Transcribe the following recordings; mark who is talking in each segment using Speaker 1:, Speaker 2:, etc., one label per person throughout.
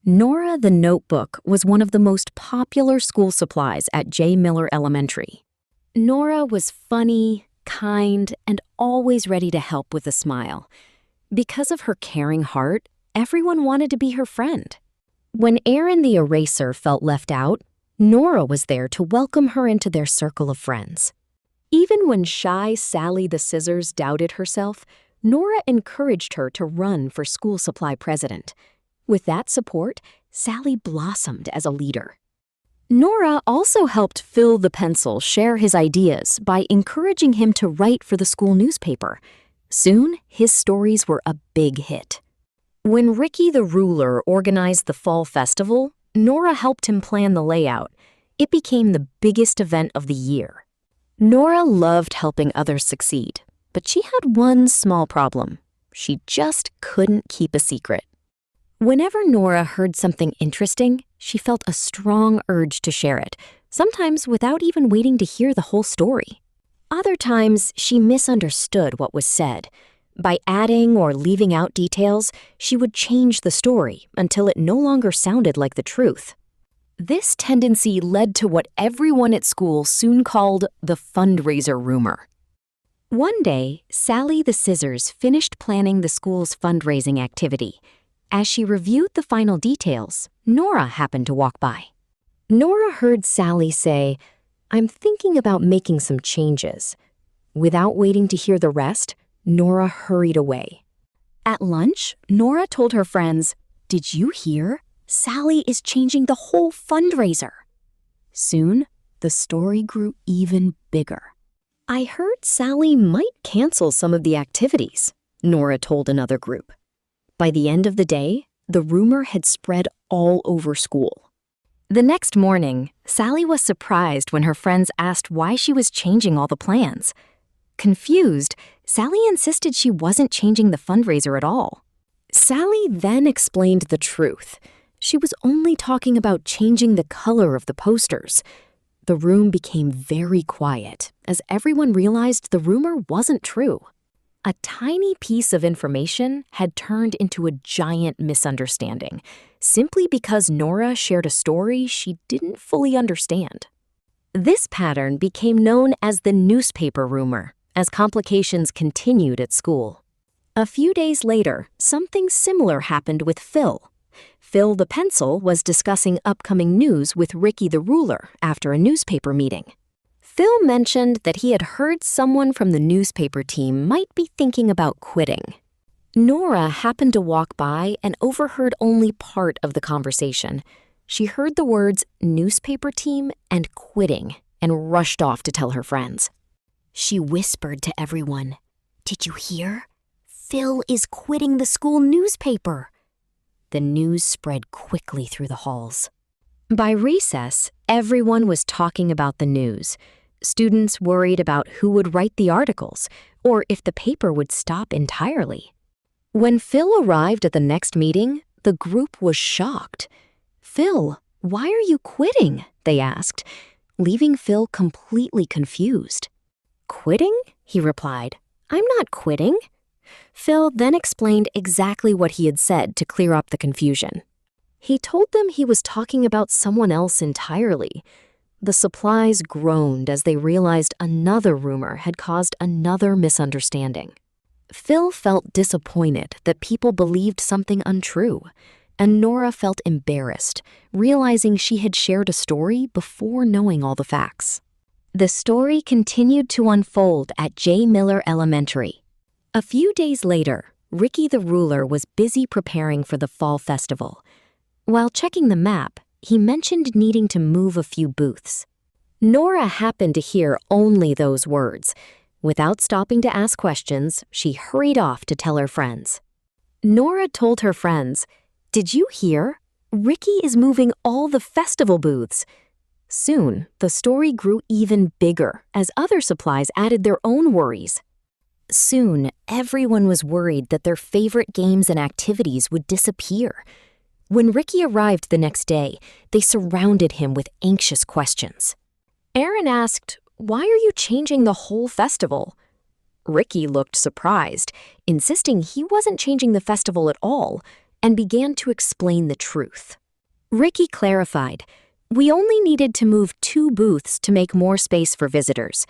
Speaker 1: Nora the Notebook was one of the most popular school supplies at J. Miller Elementary. Nora was funny, kind, and always ready to help with a smile. Because of her caring heart, everyone wanted to be her friend. When Aaron the eraser felt left out, Nora was there to welcome her into their circle of friends. Even when shy Sally the scissors doubted herself, Nora encouraged her to run for school supply president. With that support, Sally blossomed as a leader. Nora also helped Phil the pencil share his ideas by encouraging him to write for the school newspaper. Soon, his stories were a big hit. When Ricky the ruler organized the fall festival, Nora helped him plan the layout. It became the biggest event of the year. Nora loved helping others succeed, but she had one small problem. She just couldn't keep a secret. Whenever Nora heard something interesting, she felt a strong urge to share it, sometimes without even waiting to hear the whole story. Other times, she misunderstood what was said. By adding or leaving out details, she would change the story until it no longer sounded like the truth. This tendency led to what everyone at school soon called the fundraiser rumor. One day, Sally the scissors finished planning the school's fundraising activity. As she reviewed the final details, Nora happened to walk by. Nora heard Sally say, "I'm thinking about making some changes." Without waiting to hear the rest, Nora hurried away. At lunch, Nora told her friends, "Did you hear? Sally is changing the whole fundraiser." Soon, the story grew even bigger. "I heard Sally might cancel some of the activities," Nora told another group. By the end of the day, the rumor had spread all over school. The next morning, Sally was surprised when her friends asked why she was changing all the plans. Confused, Sally insisted she wasn't changing the fundraiser at all. Sally then explained the truth. She was only talking about changing the color of the posters. The room became very quiet as everyone realized the rumor wasn't true. A tiny piece of information had turned into a giant misunderstanding, simply because Nora shared a story she didn't fully understand. This pattern became known as the newspaper rumor, as complications continued at school. A few days later, something similar happened with Phil. Phil the pencil was discussing upcoming news with Ricky the ruler after a newspaper meeting. Phil mentioned that he had heard someone from the newspaper team might be thinking about quitting. Nora happened to walk by and overheard only part of the conversation. She heard the words newspaper team and quitting and rushed off to tell her friends. She whispered to everyone, "Did you hear? Phil is quitting the school newspaper." The news spread quickly through the halls. By recess, everyone was talking about the news. Students worried about who would write the articles or if the paper would stop entirely. When Phil arrived at the next meeting, the group was shocked. "Phil, why are you quitting?" they asked, leaving Phil completely confused. "Quitting?" he replied. "I'm not quitting." Phil then explained exactly what he had said to clear up the confusion. He told them he was talking about someone else entirely. The supplies groaned as they realized another rumor had caused another misunderstanding. Phil felt disappointed that people believed something untrue, and Nora felt embarrassed, realizing she had shared a story before knowing all the facts. The story continued to unfold at J. Miller Elementary. A few days later, Ricky the ruler was busy preparing for the fall festival. While checking the map, he mentioned needing to move a few booths. Nora happened to hear only those words. Without stopping to ask questions, she hurried off to tell her friends. Nora told her friends, "Did you hear? Ricky is moving all the festival booths." Soon, the story grew even bigger as other supplies added their own worries. Soon, everyone was worried that their favorite games and activities would disappear. When Ricky arrived the next day, they surrounded him with anxious questions. Aaron asked, "Why are you changing the whole festival?" Ricky looked surprised, insisting he wasn't changing the festival at all. and began to explain the truth. Ricky clarified, "We only needed to move 2 booths to make more space for visitors."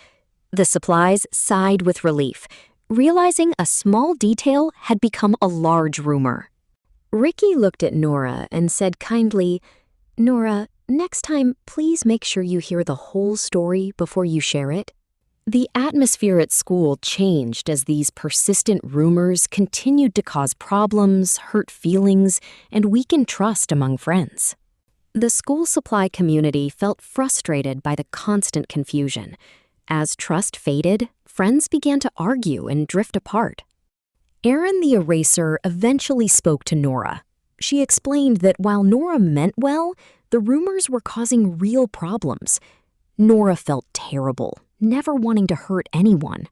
Speaker 1: The supplies sighed with relief, realizing a small detail had become a large rumor. Ricky looked at Nora and said kindly, "Nora, next time, please make sure you hear the whole story before you share it." The atmosphere at school changed as these persistent rumors continued to cause problems, hurt feelings, and weaken trust among friends. The school supply community felt frustrated by the constant confusion. As trust faded, friends began to argue and drift apart. Erin the eraser eventually spoke to Nora. She explained that while Nora meant well, the rumors were causing real problems. Nora felt terrible, never wanting to hurt anyone.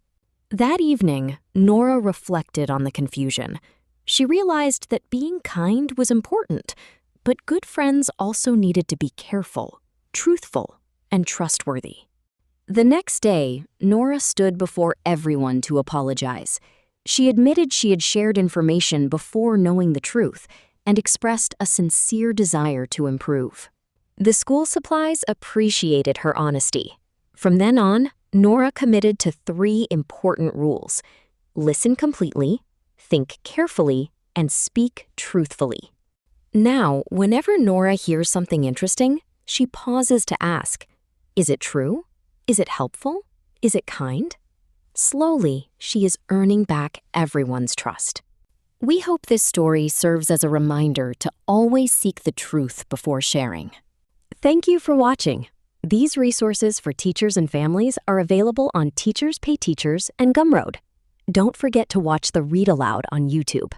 Speaker 1: That evening, Nora reflected on the confusion. She realized that being kind was important, but good friends also needed to be careful, truthful, and trustworthy. The next day, Nora stood before everyone to apologize. She admitted she had shared information before knowing the truth and expressed a sincere desire to improve. The school supplies appreciated her honesty. From then on, Nora committed to 3 important rules: listen completely, think carefully, and speak truthfully. Now, whenever Nora hears something interesting, she pauses to ask, is it true? Is it helpful? Is it kind? Slowly, she is earning back everyone's trust. We hope this story serves as a reminder to always seek the truth before sharing. Thank you for watching. These resources for teachers and families are available on Teachers Pay Teachers and Gumroad. Don't forget to watch the Read-Aloud on YouTube.